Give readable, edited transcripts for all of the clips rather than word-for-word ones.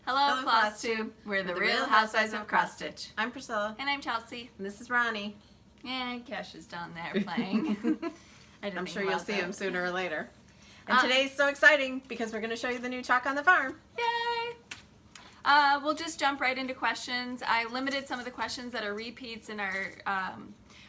Hello, Flosstube. We're the Real Housewives of Cross Stitch. I'm Priscilla. And I'm Chelsea. And this is Ronnie. And Cash is down there playing. I'm sure you'll see him sooner or later. And today's so exciting because we're going to show you the new chalk on the farm. Yay! We'll just jump right into questions. I limited some of the questions that are repeats in our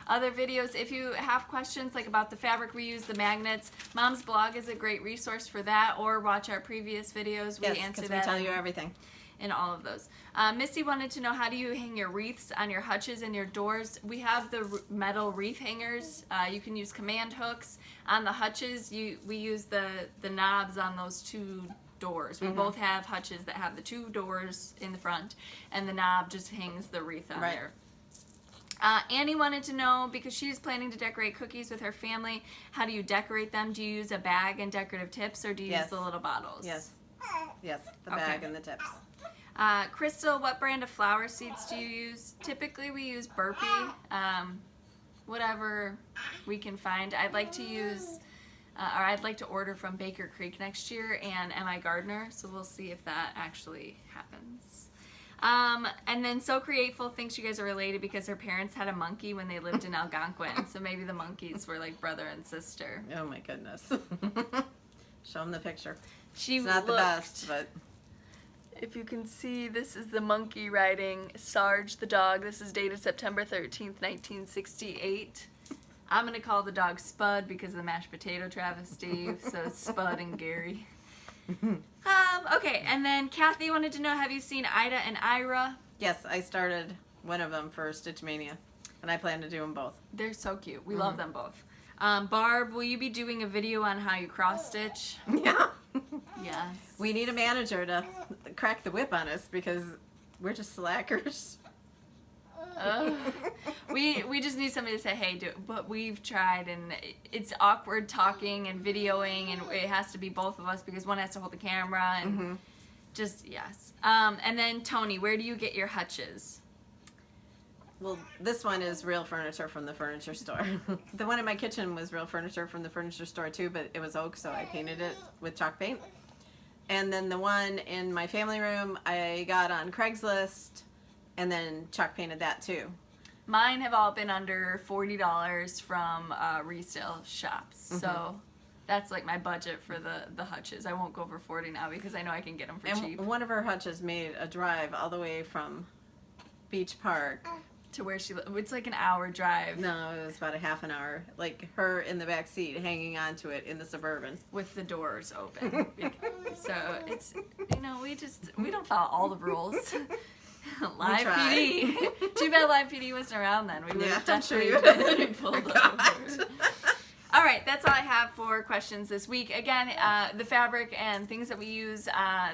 other videos. If you have questions like about the fabric we use, the magnets, Mom's blog is a great resource for that, or watch our previous videos. We answer that. We tell you everything. In all of those. Missy wanted to know, how do you hang your wreaths on your hutches and your doors? We have the metal wreath hangers. You can use command hooks. On the hutches, we use the knobs on those two doors. We both have hutches that have the two doors in the front, and the knob just hangs the wreath on there. Annie wanted to know, because she's planning to decorate cookies with her family, how do you decorate them? Do you use a bag and decorative tips, or do you use the little bottles? Yes, the bag and the tips. Crystal, what brand of flower seeds do you use? Typically we use Burpee, whatever we can find. I'd like to use, or I'd like to order from Baker Creek next year and M.I. Gardner, so we'll see if that actually happens. And then So Createful thinks you guys are related because her parents had a monkey when they lived in Algonquin, so maybe the monkeys were like brother and sister. Oh my goodness. Show them the picture. It's It's not the best, but... If you can see, this is the monkey riding Sarge the dog. This is dated September 13th, 1968. I'm going to call the dog Spud because of the mashed potato travesty, so it's Spud and Gary. Okay, and then Kathy wanted to know, have you seen Ida and Ira? Yes, I started one of them for Stitch Mania, and I plan to do them both. They're so cute. We love them both. Barb, will you be doing a video on how you cross stitch? Yeah. Yes. We need a manager to crack the whip on us because we're just slackers. We just need somebody to say, hey, do it. But we've tried, and it's awkward talking and videoing, and it has to be both of us because one has to hold the camera, and just, yes. And then Tony, where do you get your hutches? Well, this one is real furniture from the furniture store. The one in my kitchen was real furniture from the furniture store too, but it was oak, so I painted it with chalk paint. And then the one in my family room I got on Craigslist and then chalk painted that too. Mine have all been under $40 from resale shops, so that's like my budget for the hutches. I won't go over 40 now because I know I can get them for cheap. One of her hutches made a drive all the way from Beach Park to where she lives. It's like an hour drive. No, it was about a half an hour. Like her in the back seat hanging onto it in the Suburban. With the doors open. So it's, you know, we don't follow all the rules. Live PD. Too bad Live PD wasn't around then. We would have definitely pulled over. All right, that's all I have for questions this week. Again, the fabric and things that we use,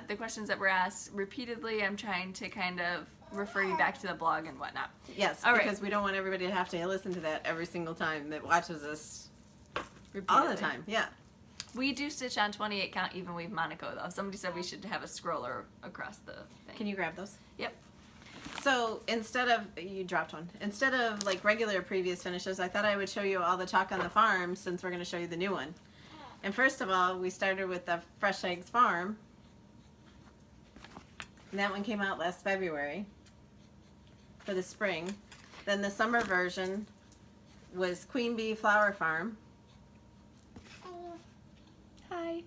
the questions that were asked repeatedly, I'm trying to kind of refer you back to the blog and whatnot. Yes, because we don't want everybody to have to listen to that every single time that watches us all the time. Yeah. We do stitch on 28 count even weave Monaco though. Somebody said we should have a scroller across the thing. Can you grab those? Yep. So instead of, you dropped one, instead of like regular previous finishes, I thought I would show you all the chalk on the farm since we're going to show you the new one. And first of all, we started with the Fresh Eggs Farm. And that one came out last February for the spring. Then the summer version was Queen Bee Flower Farm. Hi.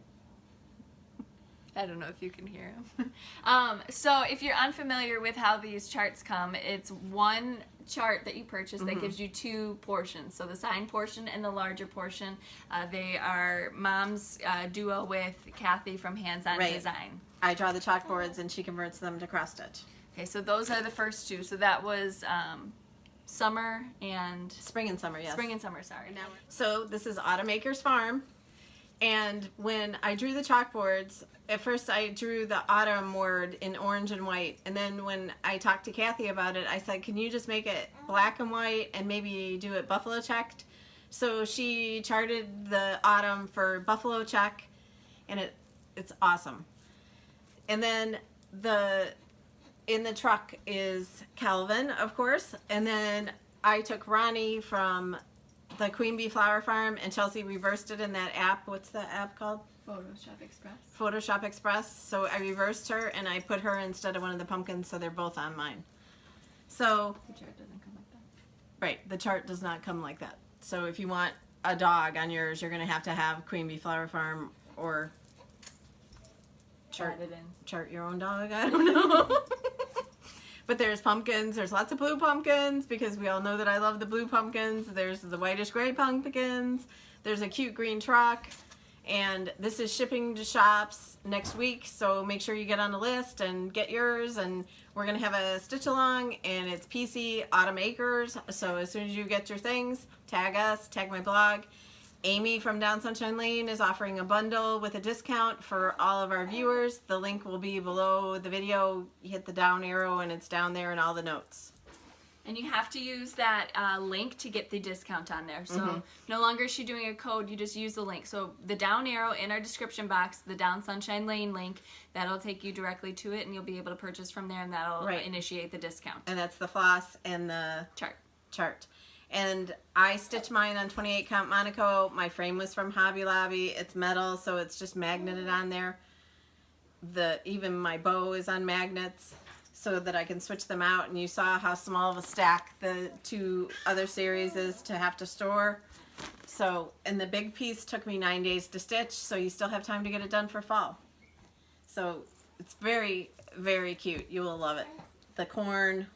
I don't know if you can hear him. So if you're unfamiliar with how these charts come, it's one chart that you purchase that gives you two portions. So the sign portion and the larger portion. They are Mom's duo with Kathy from Hands On Design. I draw the chalkboards and she converts them to cross stitch. Okay, so those are the first two. So that was summer and... Spring and summer, yes. Spring and summer, sorry. Now so this is Automaker's Farm. And when I drew the chalkboards, at first I drew the autumn word in orange and white. And then when I talked to Kathy about it, I said, can you just make it black and white and maybe do it buffalo checked? So she charted the autumn for buffalo check, and it's awesome. And then in the truck is Calvin, of course. And then I took Ronnie from the Queen Bee Flower Farm, and Chelsea reversed it in that app. What's that app called? Photoshop Express. Photoshop Express. So I reversed her and I put her instead of one of the pumpkins, so they're both on mine. So The chart doesn't come like that. right, the chart does not come like that. So if you want a dog on yours, you're gonna have to have Queen Bee Flower Farm or chart your own dog. I don't know. But there's pumpkins. There's lots of blue pumpkins because we all know that I love the blue pumpkins. There's the whitish gray pumpkins. There's a cute green truck. And this is shipping to shops next week, so make sure you get on the list and get yours. And we're gonna have a stitch along, and it's PC Autumn Acres. So as soon as you get your things, tag us, tag my blog. Amy from Down Sunshine Lane is offering a bundle with a discount for all of our viewers. The link will be below the video. You hit the down arrow and it's down there in all the notes. And you have to use that link to get the discount on there. So no longer is she doing a code, you just use the link. So the down arrow in our description box, the Down Sunshine Lane link, that'll take you directly to it and you'll be able to purchase from there and that'll initiate the discount. And that's the floss and the chart. And I stitched mine on 28 count Monaco. My frame was from Hobby Lobby. It's metal, so it's just magneted on there. Even my bow is on magnets so that I can switch them out. And you saw how small of a stack the two other series is to have to store. So, and the big piece took me 9 days to stitch, so you still have time to get it done for fall. So it's very, very cute. You will love it. The corn,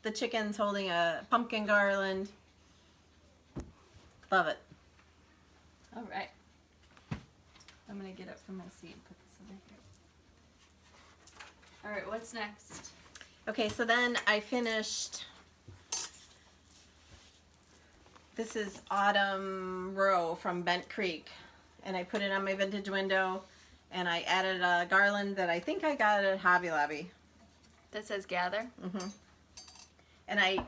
the chickens holding a pumpkin garland. Love it. All right. I'm going to get up from my seat and put this over here. All right, what's next? Okay, so then I finished, this is Autumn Row from Bent Creek, and I put it on my vintage window, and I added a garland that I think I got at Hobby Lobby. That says gather? And I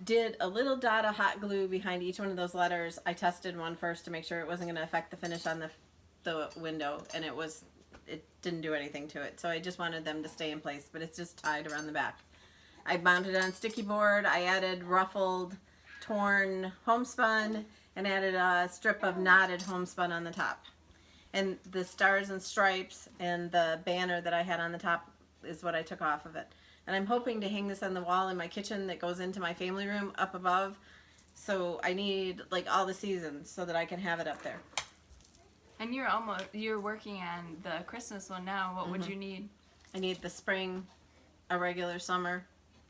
did a little dot of hot glue behind each one of those letters. I tested one first to make sure it wasn't going to affect the finish on the window, and it didn't do anything to it. So I just wanted them to stay in place, but it's just tied around the back. I mounted it on sticky board. I added ruffled, torn homespun, and added a strip of knotted homespun on the top. And the stars and stripes and the banner that I had on the top is what I took off of it. And I'm hoping to hang this on the wall in my kitchen that goes into my family room up above. So I need like all the seasons so that I can have it up there. And you're working on the Christmas one now. What would you need? I need the spring, a regular summer,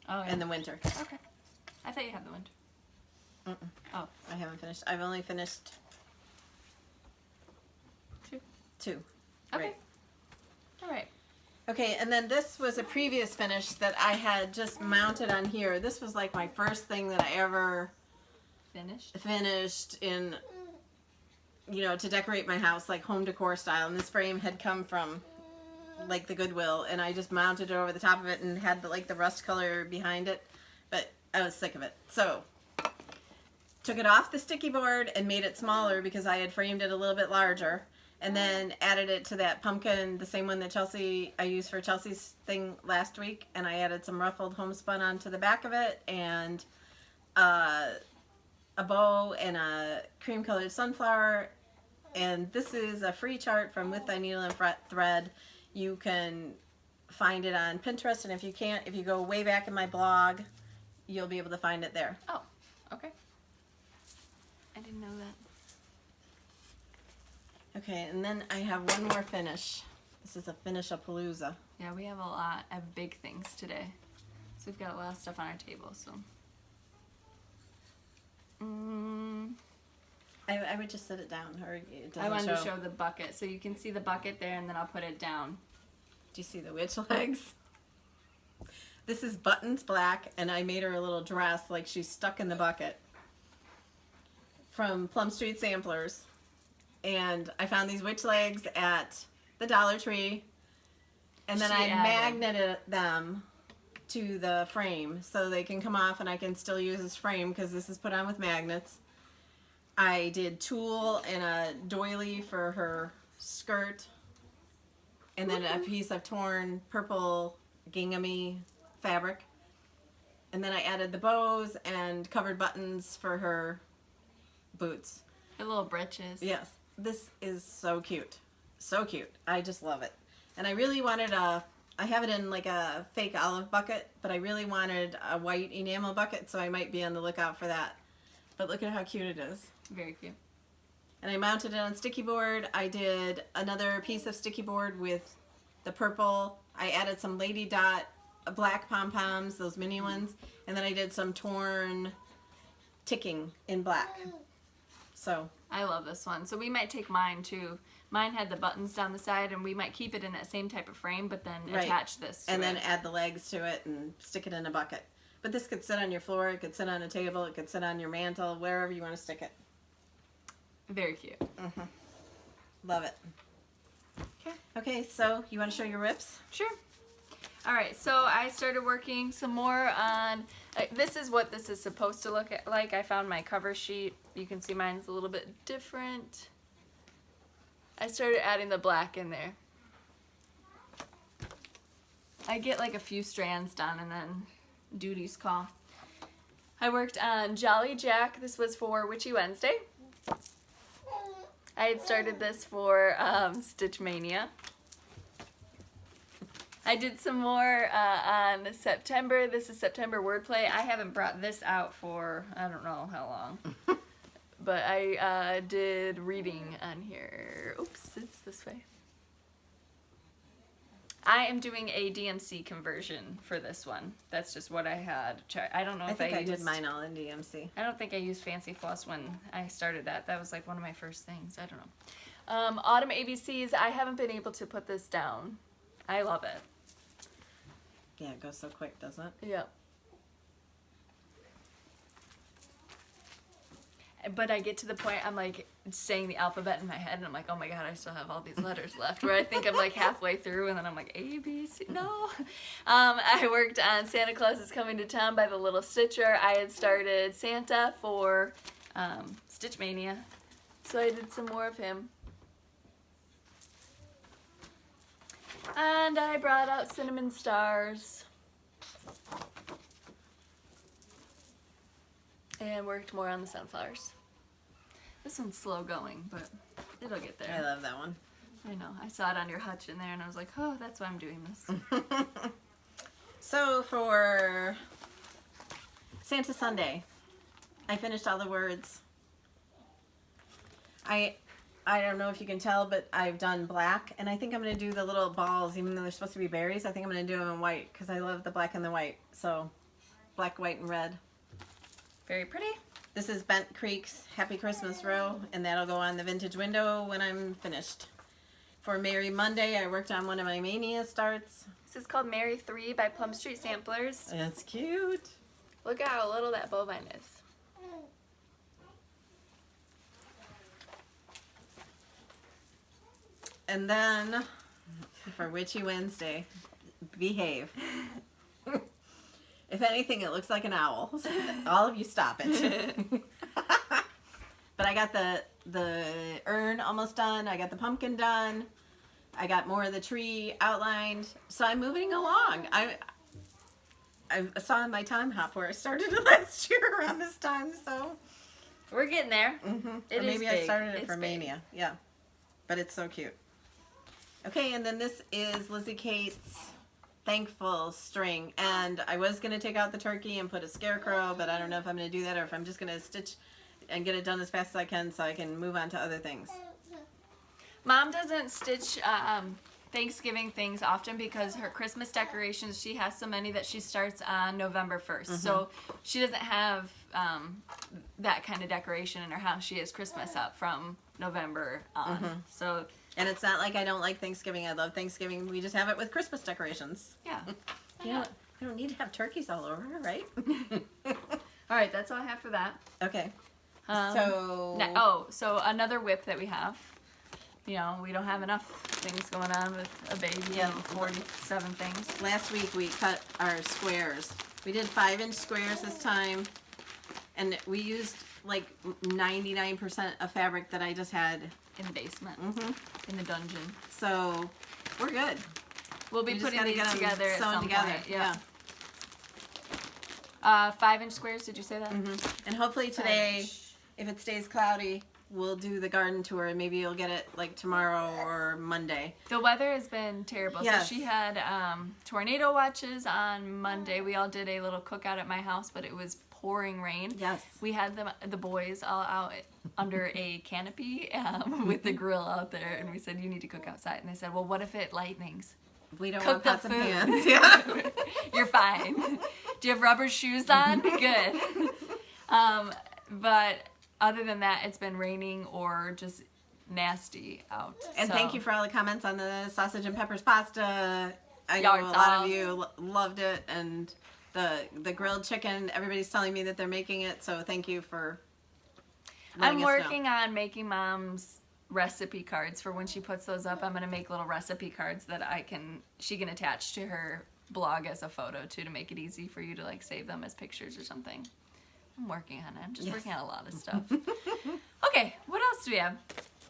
and the winter. Okay. I thought you had the winter. Oh. I haven't finished. I've only finished two. Okay. Right. All right. Okay, and then this was a previous finish that I had just mounted on here. This was like my first thing that I ever finished in, you know, to decorate my house, like home decor style. And this frame had come from like the Goodwill, and I just mounted it over the top of it and had the rust color behind it, but I was sick of it. So took it off the sticky board and made it smaller because I had framed it a little bit larger. And then added it to that pumpkin, the same one that I used for Chelsea's thing last week. And I added some ruffled homespun onto the back of it, and a bow and a cream colored sunflower. And this is a free chart from With Thy Needle and Thread. You can find it on Pinterest, and if you can't, if you go way back in my blog, you'll be able to find it there. Oh, okay. I didn't know that. Okay, and then I have one more finish. This is a finish-a-palooza. Yeah, we have a lot of big things today. So we've got a lot of stuff on our table, so. I would just set it down, or it doesn't I wanted to show the bucket, so you can see the bucket there, and then I'll put it down. Do you see the witch legs? This is Buttons Black, and I made her a little dress like she's stuck in the bucket from Plum Street Samplers. And I found these witch legs at the Dollar Tree, and then I magneted them to the frame so they can come off and I can still use this frame because this is put on with magnets. I did tulle and a doily for her skirt, and then a piece of torn purple ginghamy fabric, and then I added the bows and covered buttons for her boots. Her little breeches. Yes. This is so cute. So cute. I just love it. And I really wanted I have it in like a fake olive bucket, but I really wanted a white enamel bucket, so I might be on the lookout for that. But look at how cute it is. Very cute. And I mounted it on sticky board. I did another piece of sticky board with the purple. I added some lady dot black pom-poms, those mini ones. And then I did some torn ticking in black. So I love this one. So we might take mine too. Mine had the buttons down the side, and we might keep it in that same type of frame, but then attach this to and it. then add the legs to it and stick it in a bucket. But this could sit on your floor, it could sit on a table, it could sit on your mantle, wherever you want to stick it. Very cute. Mm-hmm. Love it. Okay. Okay, so you want to show your rips? Sure. All right, so I started working some more on, this is what this is supposed to look like. I found my cover sheet. You can see mine's a little bit different. I started adding the black in there. I get like a few strands done and then duties call. I worked on Jolly Jack. This was for Witchy Wednesday. I had started this for Stitch Mania. I did some more on September. This is September Wordplay. I haven't brought this out for I don't know how long. But I did reading on here. Oops, it's this way. I am doing a DMC conversion for this one. That's just what I had. I don't know if I did mine all in DMC. I don't think I used Fancy Floss when I started that. That was like one of my first things. I don't know. Autumn ABCs, I haven't been able to put this down. I love it. Yeah, it goes so quick, doesn't it? Yep. But I get to the point, I'm like saying the alphabet in my head, and I'm like, oh my god, I still have all these letters left. Where I think I'm like halfway through, and then I'm like, A, B, C, no. I worked on Santa Claus is Coming to Town by the Little Stitcher. I had started Santa for Stitch Mania, so I did some more of him. And I brought out Cinnamon Stars. And worked more on the sunflowers. This one's slow going, but it'll get there. I love that one. I know. I saw it on your hutch in there, and I was like, oh, that's why I'm doing this. So for Santa Sunday, I finished all the words. I don't know if you can tell, but I've done black, and I think I'm going to do the little balls, even though they're supposed to be berries. I think I'm going to do them in white, because I love the black and the white. So black, white, and red. Very pretty. This is Bent Creek's Happy Christmas row, and that'll go on the vintage window when I'm finished. For Merry Monday, I worked on one of my Mania starts. This is called Mary 3 by Plum Street Samplers. That's cute. Look at how little that bovine is. And then, for Witchy Wednesday, behave. If anything, it looks like an owl. So all of you stop it. But I got the urn almost done. I got the pumpkin done. I got more of the tree outlined. So I'm moving along. I saw in my time hop where I started it last year around this time. So we're getting there. Mm-hmm. It or maybe is I big. started it It's for big. Mania. Yeah. But it's so cute. Okay, and then this is Lizzie Kate's Thankful string, and I was going to take out the turkey and put a scarecrow, but I don't know if I'm going to do that or if I'm just going to stitch and get it done as fast as I can so I can move on to other things. Mom doesn't stitch Thanksgiving things often because her Christmas decorations, she has so many that she starts on November 1st. Mm-hmm. So she doesn't have that kind of decoration in her house. She has Christmas up from November on. Mm-hmm. So And it's not like I don't like Thanksgiving. I love Thanksgiving. We just have it with Christmas decorations. yeah. You don't need to have turkeys all over, right? All right, that's all I have for that. Okay. So so another whip that we have. You know, we don't have enough things going on with a baby and 47 things. Last week we cut our squares. We did 5-inch squares this time, and we used like 99% of fabric that I just had In the basement, Mm-hmm. in the dungeon. So we're good. We'll be We just putting gotta these get 'em together at sewn some together. point. Yeah. 5-inch squares, did you say that? Mm-hmm. And hopefully today, 5-inch. if it stays cloudy, we'll do the garden tour, and maybe you'll get it like tomorrow or Monday. The weather has been terrible. Yes. So she had tornado watches on Monday. We all did a little cookout at my house, but it was pouring rain. Yes. We had the boys all out under a canopy with the grill out there, and we said, you need to cook outside. And they said, well, what if it lightnings? We don't Cook want the pots and food. pans. Yeah. You're fine. Do you have rubber shoes on? Good. But other than that, it's been raining or just nasty out. And So, thank you for all the comments on the sausage and peppers pasta. I know Yard a lot sauce. of you loved it, and the grilled chicken. Everybody's telling me that they're making it, so thank you for. I'm letting us know. working on making Mom's recipe cards for when she puts those up. I'm gonna make little recipe cards that she can attach to her blog as a photo too, to make it easy for you to like save them as pictures or something. I'm working on it. I'm just working on a lot of stuff. Okay, what else do we have?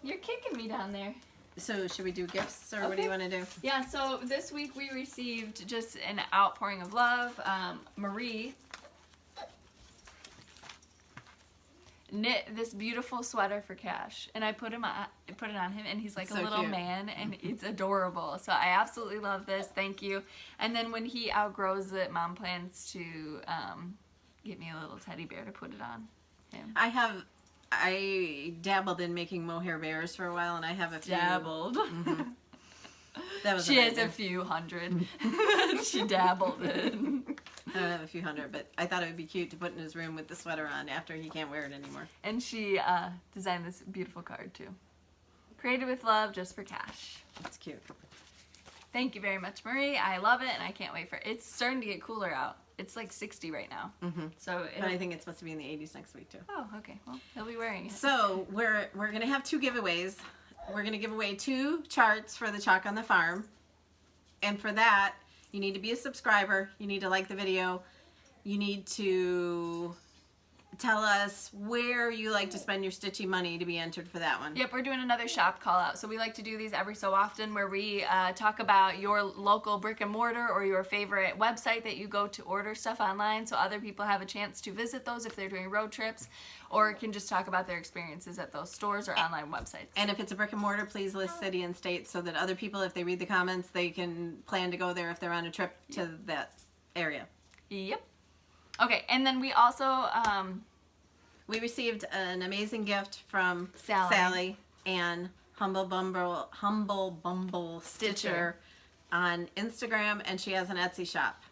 You're kicking me down there. So should we do gifts, or what do you want to do? Yeah, so this week we received just an outpouring of love. Marie knit this beautiful sweater for Cash, and I put it on him, and he's like So a little cute. man, and it's adorable. So I absolutely love this. Thank you. And then when he outgrows it, Mom plans to get me a little teddy bear to put it on him. I dabbled in making mohair bears for a while, and I have a few. Dabbled. That was She has amazing. a few hundred. She dabbled in. I don't have a few hundred, but I thought it would be cute to put in his room with the sweater on after he can't wear it anymore. And she designed this beautiful card too. Created with love, just for Cash. It's cute. Thank you very much, Marie. I love it, and I can't wait for it. It's starting to get cooler out. It's like 60 right now. So But I think it's supposed to be in the 80s next week too. Oh, okay. Well, he'll be wearing it. So we're gonna have 2 giveaways. We're gonna give away 2 charts for the Chalk on the Farm, and for that you need to be a subscriber. You need to like the video. You need to tell us where you like to spend your stitchy money to be entered for that one. Yep, we're doing another shop call out. So we like to do these every so often where we talk about your local brick and mortar or your favorite website that you go to order stuff online, so other people have a chance to visit those if they're doing road trips, or can just talk about their experiences at those stores or online websites. And if it's a brick and mortar, please list city and state so that other people, if they read the comments, they can plan to go there if they're on a trip to that area. Yep. Okay, and then we also We received an amazing gift from Sally. and Humble Bumble Stitcher on Instagram, and she has an Etsy shop.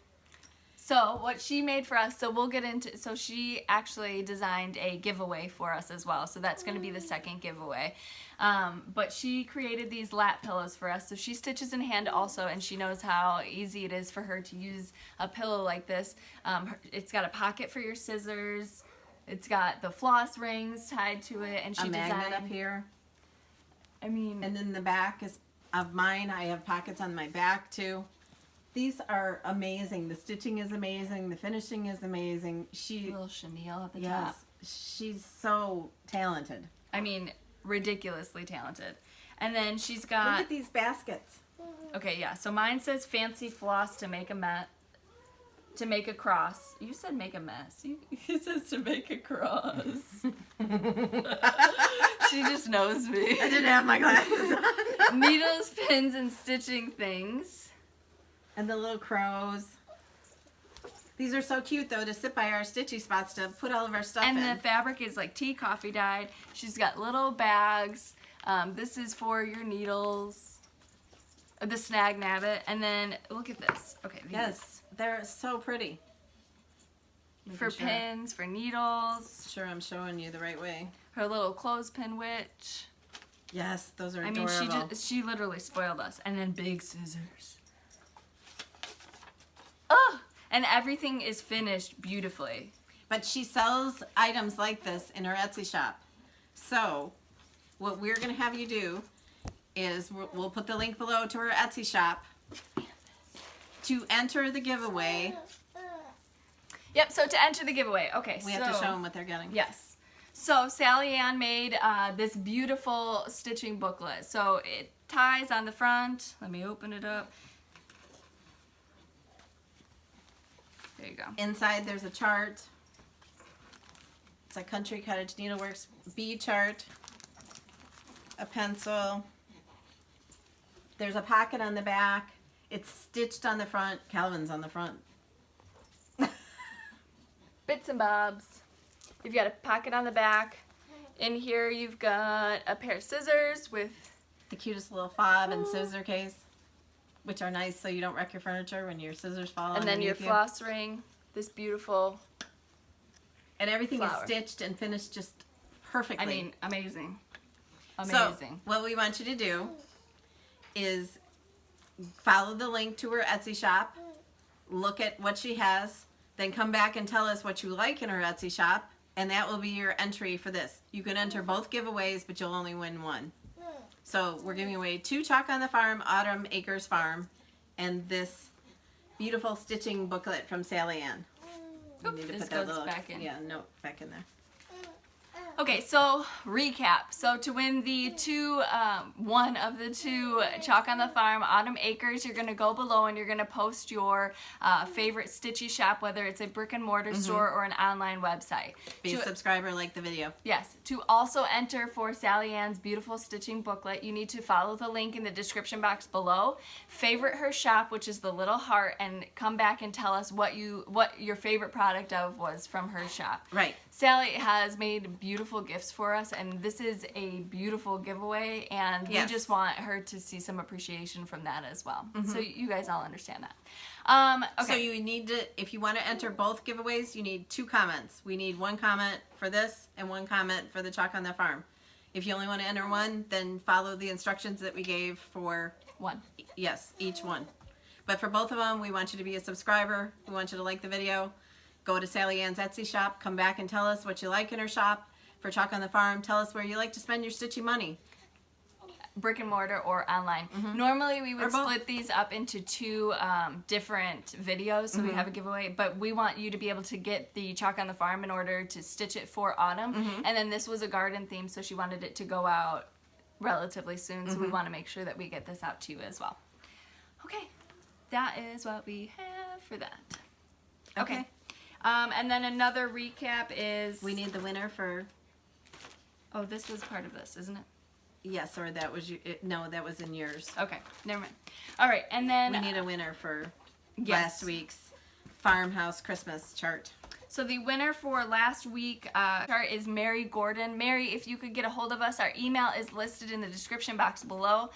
So what she made for us, so we'll get into, so she actually designed a giveaway for us as well. So that's going to be the second giveaway. But she created these lap pillows for us. So she stitches in hand also, and she knows how easy it is for her to use a pillow like this. It's got a pocket for your scissors. It's got the floss rings tied to it, and she A magnet designed up here. I mean, And then the back is of mine. I have pockets on my back too. These are amazing. The stitching is amazing. The finishing is amazing. a little chenille at the Yes, top. she's so talented. I mean, ridiculously talented. And then she's got. Look at these baskets. Okay, yeah. So mine says fancy floss to make a mess. To make a cross. You said make a mess. It says to make a cross. She just knows me. I didn't have my glasses on. Needles, pins, and stitching things. And the little crows. These are so cute though to sit by our stitchy spots to put all of our stuff And in. the fabric is like tea coffee dyed. She's got little bags. This is for your needles. The snag nabbit. And then look at this. Okay, these. Yes, they're so pretty. For Making sure- pins, for needles. Sure, I'm showing you the right way. Her little clothespin witch. Yes, those are I adorable. mean, she literally spoiled us. And then big scissors. Oh, and everything is finished beautifully. But she sells items like this in her Etsy shop. So, what we're going to have you do is we'll put the link below to her Etsy shop to enter the giveaway. Yep, so to enter the giveaway, okay, We have to show them what they're getting. Yes. So Sally Ann made this beautiful stitching booklet. So it ties on the front. Let me open it up. There you go. Inside there's a chart. It's a Country Cottage Needleworks bee chart. a pencil. There's a pocket on the back. It's stitched on the front. Calvin's on the front. Bits and bobs. You've got a pocket on the back. In here you've got a pair of scissors with The cutest little fob and scissor case, which are nice so you don't wreck your furniture when your scissors fall and then your underneath you. floss ring. This beautiful, And everything flower. is stitched and finished just perfectly. I mean, amazing. So, Amazing. what we want you to do is follow the link to her Etsy shop, look at what she has, then come back and tell us what you like in her Etsy shop, and that will be your entry for this. You can enter both giveaways, but you'll only win one. So we're giving away 2 Chalk on the Farm, Autumn Acres Farm, and this beautiful stitching booklet from Sally Ann. You need to This put that goes little, back in. Yeah, note back in there. Okay, so recap. So to win the one of the 2 Chalk on the Farm Autumn Acres, you're going to go below and you're going to post your favorite stitchy shop, whether it's a brick and mortar store or an online website. Be a subscriber, like the video. Yes. To also enter for Sally Ann's beautiful stitching booklet, you need to follow the link in the description box below. Favorite her shop, which is the little heart, and come back and tell us what your favorite product was from her shop. Right. Sally has made beautiful gifts for us, and this is a beautiful giveaway, and Yes. we just want her to see some appreciation from that as well. So you guys all understand that. Okay. So you need to, if you want to enter both giveaways, you need 2 comments. We need 1 comment for this and 1 comment for the Chalk on the Farm. If you only want to enter 1, then follow the instructions that we gave for, 1. yes, each one. But for both of them, we want you to be a subscriber. We want you to like the video. Go to Sally Ann's Etsy shop. Come back and tell us what you like in her shop. For Chalk on the Farm, tell us where you like to spend your stitchy money. Brick and mortar or online. Normally we would Or both. split these up into 2 different videos, so we have a giveaway, but we want you to be able to get the Chalk on the Farm in order to stitch it for Autumn. And then this was a garden theme, so she wanted it to go out relatively soon, so we want to make sure that we get this out to you as well. Okay, that is what we have for that. Okay. And then another recap is... We need the winner for, Oh, this was part of this, isn't it? yes, or that was, no, that was in yours. Okay, never mind. All right, and then... We need a winner for Yes. last week's Farmhouse Christmas chart. So the winner for last week chart is Mary Gordon. Mary, if you could get a hold of us, our email is listed in the description box below.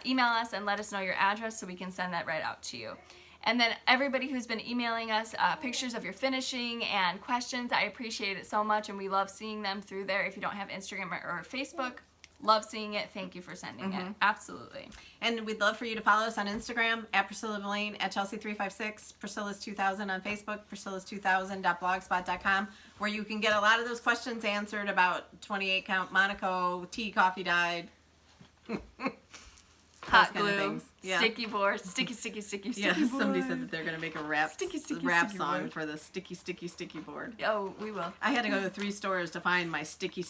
Email us and let us know your address so we can send that right out to you. And then everybody who's been emailing us pictures of your finishing and questions, I appreciate it so much, and we love seeing them through there. If you don't have Instagram or Facebook, love seeing it. Thank you for sending it. Absolutely. And we'd love for you to follow us on Instagram, at Priscilla Blaine, at Chelsea356, Priscilla's2000 on Facebook, Priscilla's2000.blogspot.com, where you can get a lot of those questions answered about 28 count Monaco, tea, coffee dyed. Hot kind of glue, things. Yeah. sticky board, sticky Yeah, board. somebody said that they're going to make a rap Sticky song board. for the sticky board. Oh, we will. I had to go to 3 stores to find my sticky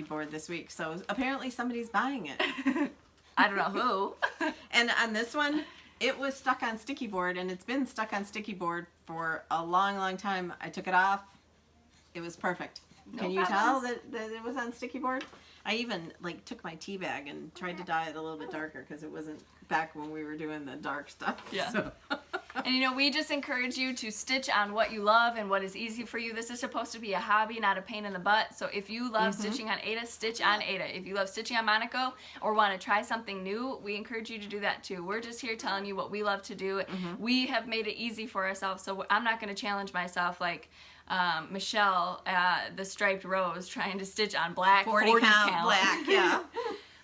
board this week, so apparently somebody's buying it. I don't know who. And on this one, it was stuck on sticky board, and it's been stuck on sticky board for a long time. I took it off. It was perfect. No Can you problems. tell that it was on sticky board? I even took my tea bag and tried to dye it a little bit darker because it wasn't back when we were doing the dark stuff. Yeah. So. And we just encourage you to stitch on what you love and what is easy for you. This is supposed to be a hobby, not a pain in the butt. So if you love stitching on Ada, stitch on Ada. If you love stitching on Monaco or want to try something new, we encourage you to do that too. We're just here telling you what we love to do. We have made it easy for ourselves, so I'm not going to challenge myself like Michelle, the striped rose, trying to stitch on black 40 count black, yeah.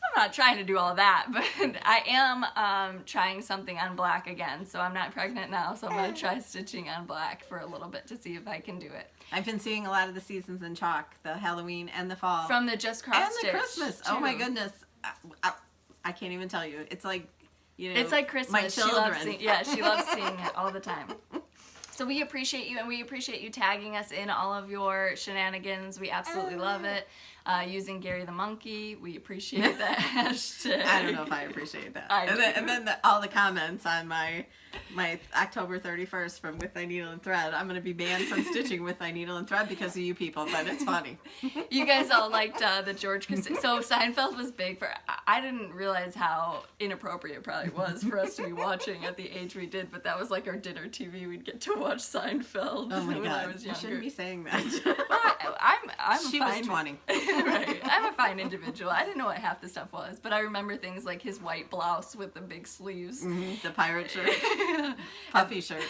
I'm not trying to do all of that, but I am trying something on black again. So I'm not pregnant now, so I'm going to try stitching on black for a little bit to see if I can do it. I've been seeing a lot of the seasons in chalk, the Halloween and the fall. From the Just Cross and Stitch. the Christmas. Too. Oh my goodness. I can't even tell you. It's like, it's like Christmas. my children. She loves seeing it all the time. So we appreciate you, and we appreciate you tagging us in all of your shenanigans. We absolutely love it. Mm-hmm. using Gary the Monkey. We appreciate that hashtag. I don't know if I appreciate that. I do. And then all the comments on my October 31st from With Thy Needle and Thread. I'm going to be banned from stitching with Thy Needle and Thread because of you people, but it's funny. You guys all liked the George Costanza. So Seinfeld was big for. I didn't realize how inappropriate it probably was for us to be watching at the age we did, but that was like our dinner TV. We'd get to watch Seinfeld Oh my when God. I was You younger. shouldn't be saying that. I'm She a was fine, 20. Right. I'm a fine individual. I didn't know what half the stuff was, but I remember things like his white blouse with the big sleeves. The pirate shirt. Puffy shirt.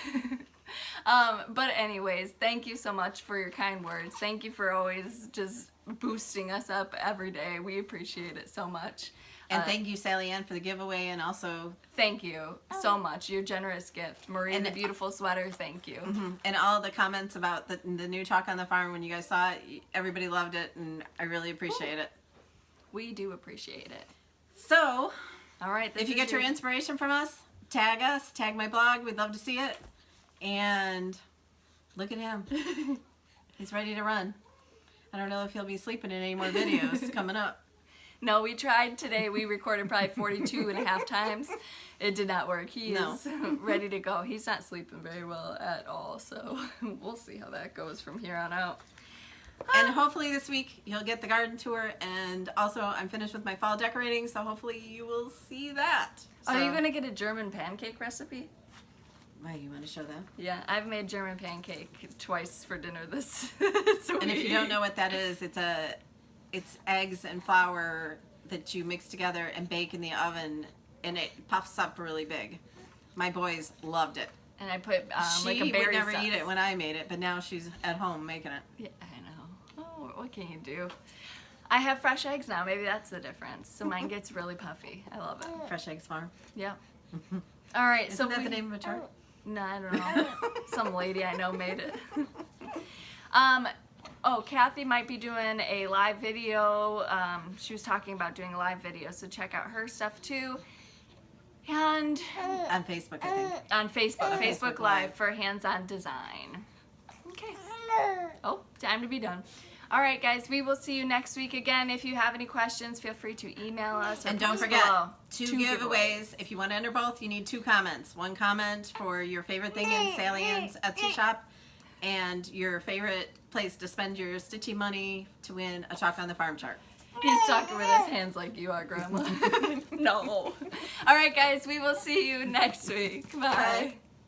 But anyways, thank you so much for your kind words. Thank you for always just boosting us up every day. We appreciate it so much. And thank you, Sally Ann, for the giveaway, and also... Thank you so much. Your generous gift. Marie, And the beautiful sweater, thank you. And all the comments about the new Talk on the Farm, when you guys saw it, everybody loved it, and I really appreciate it. We do appreciate it. So, All right. if you get your inspiration from us, tag my blog. We'd love to see it. And look at him. He's ready to run. I don't know if he'll be sleeping in any more videos coming up. No, we tried today. We recorded probably 42 and a half times. It did not work. He is ready to go. He's not sleeping very well at all, so we'll see how that goes from here on out. And hopefully this week you'll get the garden tour, and also I'm finished with my fall decorating, so hopefully you will see that. So, Are you going to get a German pancake recipe? Why, you want to show them? Yeah, I've made German pancake twice for dinner this And if you don't know what that is, it's eggs and flour that you mix together and bake in the oven, and it puffs up really big. My boys loved it. And I put like a She berry would never sauce. eat it when I made it, but now she's at home making it. Yeah, I know. Oh, what can you do? I have fresh eggs now. Maybe that's the difference. So mine gets really puffy. I love it. Fresh Eggs Farm. Yeah. All right. Isn't so that the name of a chart? No, I don't know. Some lady I know made it. Oh, Kathy might be doing a live video. She was talking about doing a live video, so check out her stuff too. And On Facebook, I think. on Facebook, On Facebook Facebook Live Live. for hands-on design. Okay. Oh, time to be done. All right, guys, we will see you next week again. If you have any questions, feel free to email us. Or And don't post forget, below. 2 giveaways. If you want to enter both, you need 2 comments. 1 comment for your favorite thing in Sally Ann's Etsy shop, and your favorite place to spend your stitchy money to win a Talk on the Farm chart. He's talking with his hands like you are, Grandma. No. All right, guys, we will see you next week. Bye. Bye.